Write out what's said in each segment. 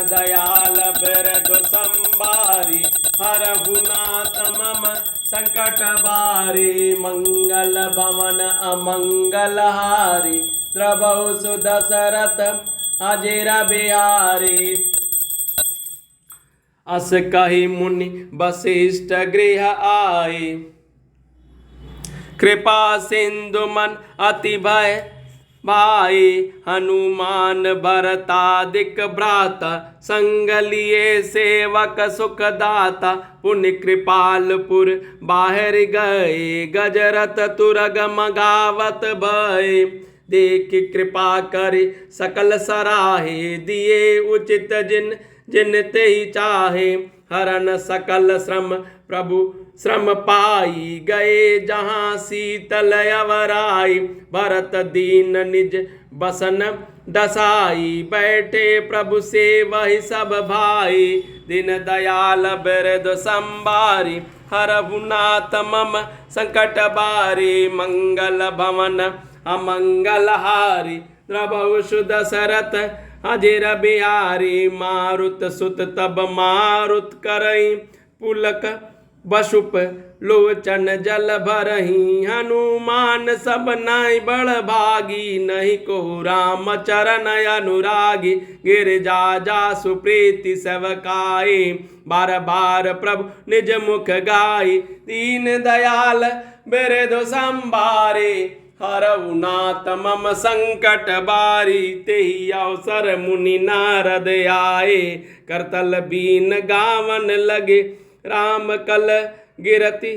दयाल बिरदु संभारी हरहु नाथ मम संकट बारी मंगल भवन अमंगल हारी द्रवहु सुदशरथ अजिर बिहारी। अस कहि मुनि वशिष्ठ गृह आए कृपा सिंधु मन अति भय भाई हनुमान भरतादिक भ्राता संग लिए सेवक सुखदाता पुण्य कृपालपुर बाहर गए गजरथ तुरग मगावत भय देख कृपा कर सकल सराहे दिए उचित जिन जिन ते चाहे हरन सकल श्रम प्रभु श्रम पाई गए जहाँ शीतल अवराई भरत दीन निज बसन दसाई बैठे प्रभु से वही सब भाई दिन दयाल बिरदु संभारी हरहु नाथ मम संकट बारी मंगल भवन अमंगल हारी द्रवहु सुदशरथ अजिर बिहारी। मारुत सुत तब मारुत करई पुलक बसुप लोचन जल भरही हनुमान सब नाई बड़ भागी नहीं को राम चरण अनुरागी गिरजा जा सुप्रीति सेवकाई बार बार प्रभु निज मुख गाई दीन दयाल बिरदु संभारे हरहु नाथ मम संकट बारी तेहि अवसर मुनि नारद आए करतल बीन गावन लगे राम कल गिरति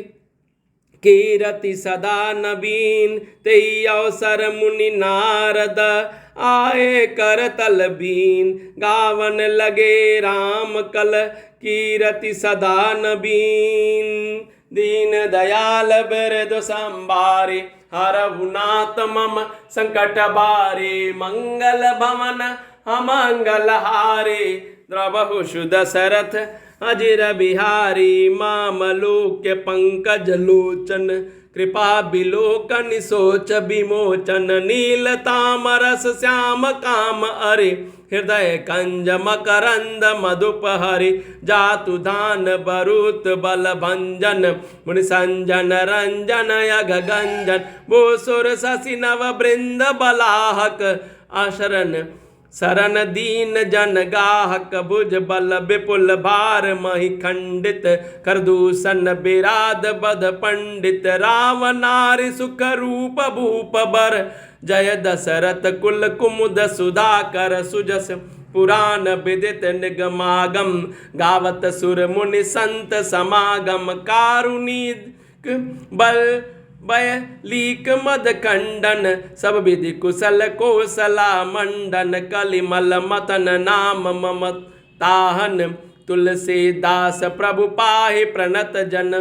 कीरति सदा नवीन तेहि अवसर मुनि नारद आए करतल बीन गावन लगे राम कल कीरति सदा नवीन दीन दयाल बिरदु संभारे हरहु नाथ मम संकट बारे मंगल भवन अमंगल हारे द्रवहु सुदशरथ अजिर बिहारी मामलोक्य पंकज लोचन कृपा बिलोकन सोच विमोचन नील तामरस श्याम काम अरे हृदय कंज मकरंद मधुपहरि जातु धान बरुत बल भंजन मुनि संजन रंजन यग गंजन भूसुर शशि नव बृंद बलाहक अशरण शरण दीन जन गाहक भुज बल विपुल भार महि खंडित करदूषण विराध बध पंडित राम नारि सुख रूप भूप बर जय दशरथ कुल कुमुद सुधाकर सुजस पुराण विदित निगमागम गावत सुर मुनि संत समागम कारुणिक बल भय लीक मद खंडन सब विधि कुशल कोसला मंडन कलिमल मतन नाम मम ताहन तुलसीदास प्रभु पाहि प्रणत जन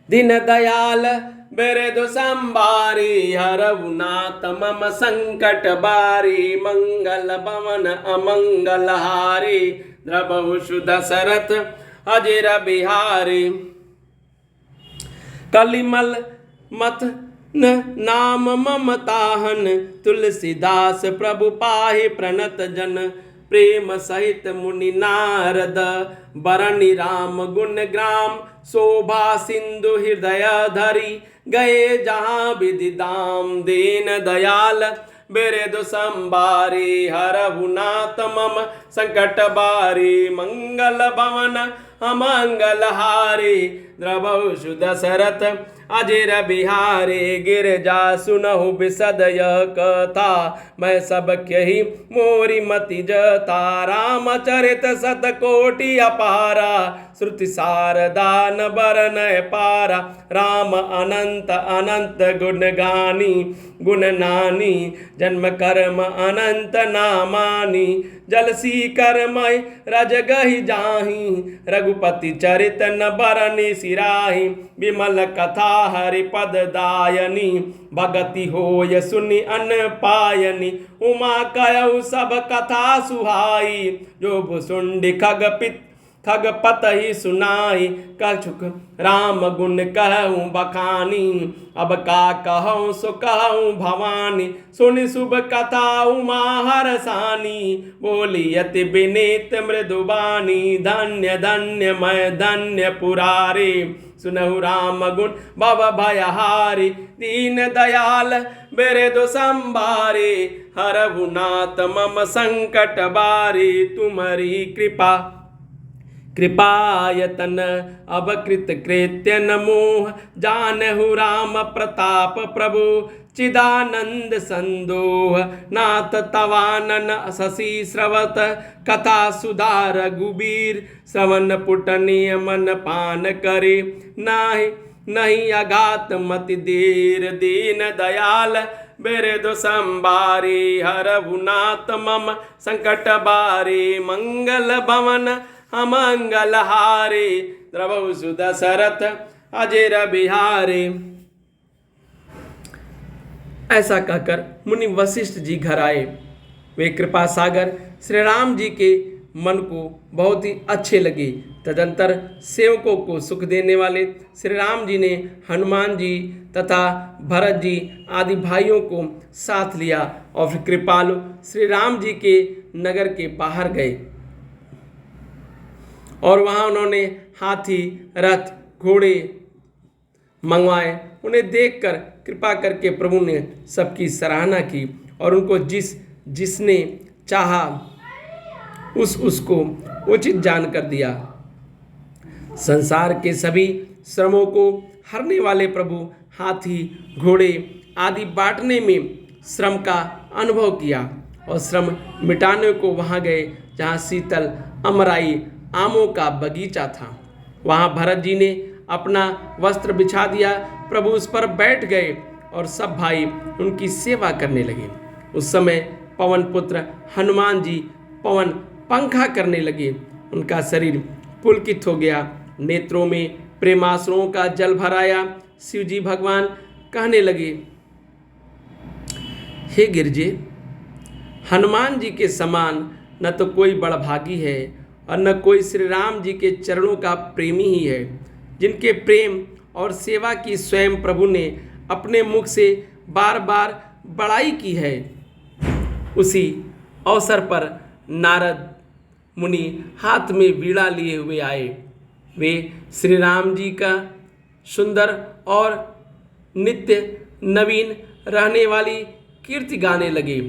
दिन दयाल बिरदु संभारी हरहु नाथ मम संकट बारी मंगल भवन अमंगल हारी द्रवहु सुदशरथ अजिर बिहारी। कलिमल मत न नाम मम ताहन तुलसीदास प्रभु पाहि प्रणत जन प्रेम सहित मुनि नारद बरनि राम गुण ग्राम शोभा सिंधु हृदय धरी गए जहाँ विधि दाम दीन दयाल बिरदु संभारी हरहु नाथ मम संकट बारी मंगल भवन अमंगल हारी द्रवहु सुदशरथ अजिर बिहारी गिरजा सुनहु बिसद यह कथा मैं सब कही मोरी मति जता रामचरित सतकोटि अपारा श्रुति शारदा न बरनय पारा राम अनंत अनंत गुण गानी गुण नानी जन्म कर्म अनंत नामानी जलसी कर्मय रज गहि जाहि रघुपति चरित न बरनि सिराहि विमल कथा हरिपद दायनी भगति होय सुनि अन पायनी उमा कयउ सब कथा सुहाई जो भुसुंडि खग पित खगपत ही सुनाई कछुक राम गुण कहूँ बखानी। अब का कहूँ सो कहूँ भवानी सुनि शुभ कथा उमा हरसानी। बोली अति विनीत मृदुबानी धन्य धन्य मैं धन्य पुरारी। सुनहु राम गुण भव भयहारी दीन दयाल बिरधु संभारे। हरहु नाथ मम संकट बारी तुम्हारी कृपा कृपायतन अब कृत कृत्य न मोह। जानहु राम प्रताप प्रभु चिदानंद संदोह। नाथ तवानन शशि स्रवत कथा सुधा रघुबीर। श्रवण पुटनीय मन पान करे नाही नहीं अघात मति देर। दीन दयाल बिरधु संभारे हरहु नाथ मम संकट बारे। मंगल भवन अमंगल हारे द्रवहु सुदशरथ अजर बिहारे। ऐसा कहकर मुनि वशिष्ठ जी घर आए। वे कृपा सागर श्री राम जी के मन को बहुत ही अच्छे लगे। तदंतर सेवकों को सुख देने वाले श्री राम जी ने हनुमान जी तथा भरत जी आदि भाइयों को साथ लिया और फिर कृपालु श्री राम जी के नगर के बाहर गए और वहाँ उन्होंने हाथी रथ घोड़े मंगवाए। उन्हें देखकर कृपा करके प्रभु ने सबकी सराहना की और उनको जिसने चाहा उसको उचित जानकर दिया। संसार के सभी श्रमों को हरने वाले प्रभु हाथी घोड़े आदि बांटने में श्रम का अनुभव किया और श्रम मिटाने को वहाँ गए जहाँ शीतल अमराई आमों का बगीचा था। वहाँ भरत जी ने अपना वस्त्र बिछा दिया। प्रभु उस पर बैठ गए और सब भाई उनकी सेवा करने लगे। उस समय पवन पुत्र हनुमान जी पवन पंखा करने लगे। उनका शरीर पुलकित हो गया, नेत्रों में प्रेमाश्रुओं का जल भर आया। शिव जी भगवान कहने लगे, हे गिरजे, हनुमान जी के समान न तो कोई बड़भागी है और न कोई श्री राम जी के चरणों का प्रेमी ही है, जिनके प्रेम और सेवा की स्वयं प्रभु ने अपने मुख से बार बार बड़ाई की है। उसी अवसर पर नारद मुनि हाथ में वीणा लिए हुए आए। वे श्री राम जी का सुंदर और नित्य नवीन रहने वाली कीर्ति गाने लगे।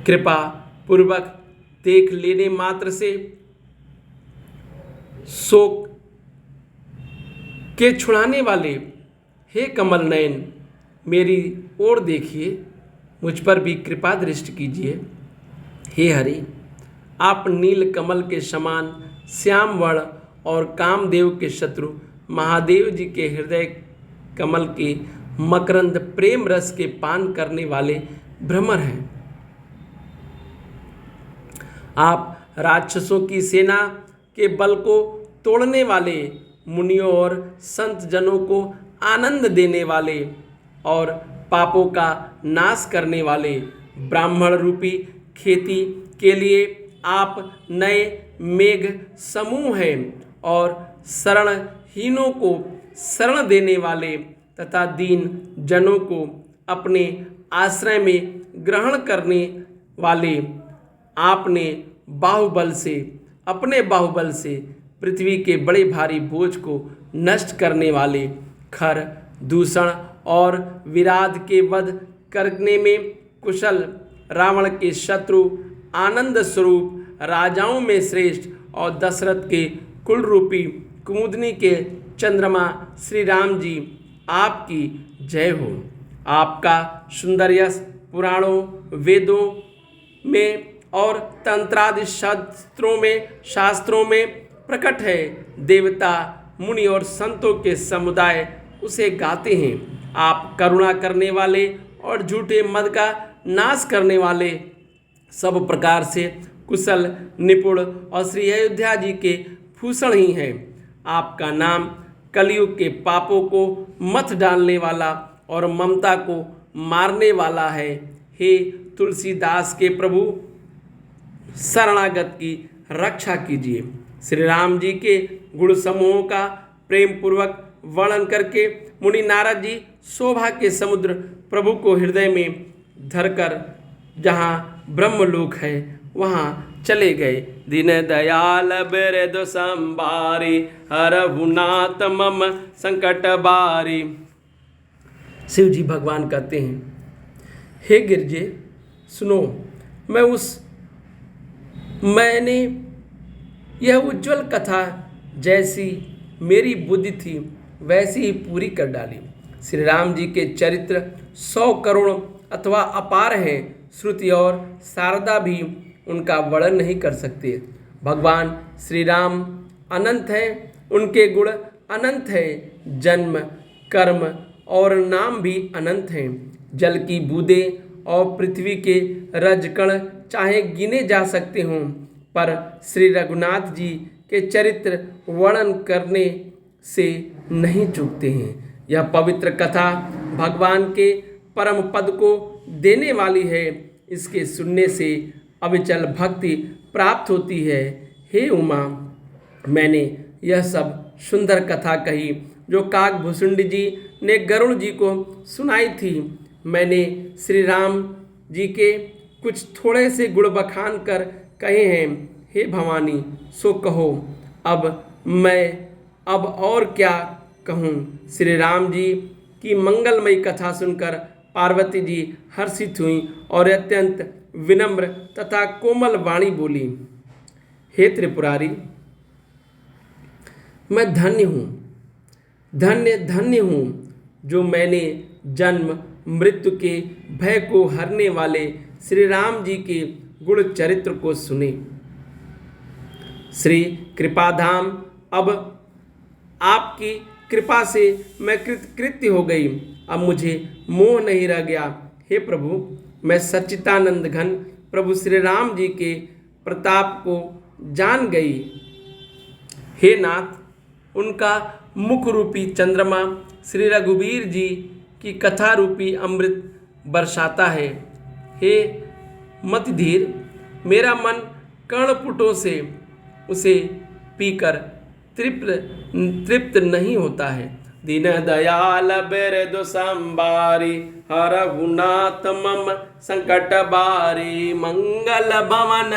कृपा पूर्वक देख लेने मात्र से शोक के छुड़ाने वाले, हे कमल नयन, मेरी ओर देखिए, मुझ पर भी कृपा दृष्टि कीजिए। हे हरि, आप नील कमल के समान श्याम वर्ण और कामदेव के शत्रु महादेव जी के हृदय कमल के मकरंद प्रेम रस के पान करने वाले भ्रमर हैं। आप राक्षसों की सेना के बल को तोड़ने वाले, मुनियों और संत जनों को आनंद देने वाले और पापों का नाश करने वाले, ब्राह्मण रूपी खेती के लिए आप नए मेघ समूह हैं और शरणहीनों को शरण देने वाले तथा दीन जनों को अपने आश्रय में ग्रहण करने वाले। आपने अपने बाहुबल से पृथ्वी के बड़े भारी बोझ को नष्ट करने वाले, खर दूषण और विराध के वध करने में कुशल, रावण के शत्रु, आनंद स्वरूप, राजाओं में श्रेष्ठ और दशरथ के कुल रूपी कुमुदनी के चंद्रमा श्री राम जी, आपकी जय हो। आपका सुंदर यश पुराणों, वेदों में और तंत्रादि शास्त्रों में प्रकट है। देवता, मुनि और संतों के समुदाय उसे गाते हैं। आप करुणा करने वाले और झूठे मद का नाश करने वाले, सब प्रकार से कुशल, निपुण और श्री अयोध्या जी के भूषण ही हैं। आपका नाम कलयुग के पापों को मथ डालने वाला और ममता को मारने वाला है। हे तुलसीदास के प्रभु, शरणागत की रक्षा कीजिए। श्री राम जी के गुण समूहों का प्रेम पूर्वक वर्णन करके मुनि नारद जी शोभा के समुद्र प्रभु को हृदय में धरकर जहाँ ब्रह्मलोक है वहाँ चले गए। दीन दयाल बिरदु संभारी हरहु नाथ मम संकट बारी। शिव जी भगवान कहते हैं, हे गिरजे सुनो, मैंने यह उज्जवल कथा जैसी मेरी बुद्धि थी वैसी ही पूरी कर डाली। श्री राम जी के चरित्र 100 करोड़ अथवा अपार हैं। श्रुति और शारदा भी उनका वर्णन नहीं कर सकते। भगवान श्री राम अनंत हैं, उनके गुण अनंत हैं, जन्म कर्म और नाम भी अनंत हैं। जल की बूंदें और पृथ्वी के रजकण चाहे गिने जा सकते हों, पर श्री रघुनाथ जी के चरित्र वर्णन करने से नहीं चूकते हैं। यह पवित्र कथा भगवान के परम पद को देने वाली है। इसके सुनने से अविचल भक्ति प्राप्त होती है। हे उमा, मैंने यह सब सुंदर कथा कही जो काकभूषुंड जी ने गरुड़ जी को सुनाई थी। मैंने श्री राम जी के कुछ थोड़े से गुण बखान कर कहे हैं। हे भवानी, सो कहो, अब और क्या कहूँ। श्री राम जी की मंगलमयी कथा सुनकर पार्वती जी हर्षित हुई और अत्यंत विनम्र तथा कोमल वाणी बोली, हे त्रिपुरारी, मैं धन्य हूँ, धन्य हूँ जो मैंने जन्म मृत्यु के भय को हरने वाले श्री राम जी के गुण चरित्र को सुने। श्री कृपाधाम, अब आपकी कृपा से मैं कृतकृत्य हो गई। अब मुझे मोह नहीं रह गया। हे प्रभु, मैं सच्चिदानंद घन प्रभु श्री राम जी के प्रताप को जान गई। हे नाथ, उनका मुख रूपी चंद्रमा श्री रघुवीर जी की कथा रूपी अमृत बरसाता है। हे मतिधीर, मेरा मन कर्णपुटों से उसे पीकर तृप्त नहीं होता है। दीन दयाल बिरदु संभारी हरहु नाथ मम संकट बारी। मंगल भवन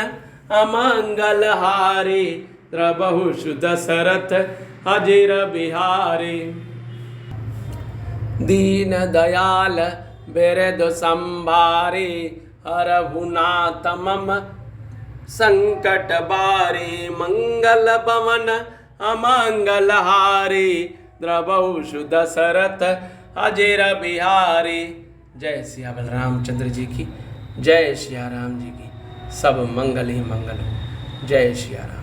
अमंगल हारी द्रबहु दशरथ अजिर बिहारी। दीन दयाल बिरदु संभारी हरहु नाथ मम संकट बारी। मंगल भवन अमंगल हारी द्रबहु दशरथ अजिर बिहारी। जय सिया बलरामचंद्र जी की, जय सिया राम जी की। सब मंगल ही मंगल हो। जय सिया राम।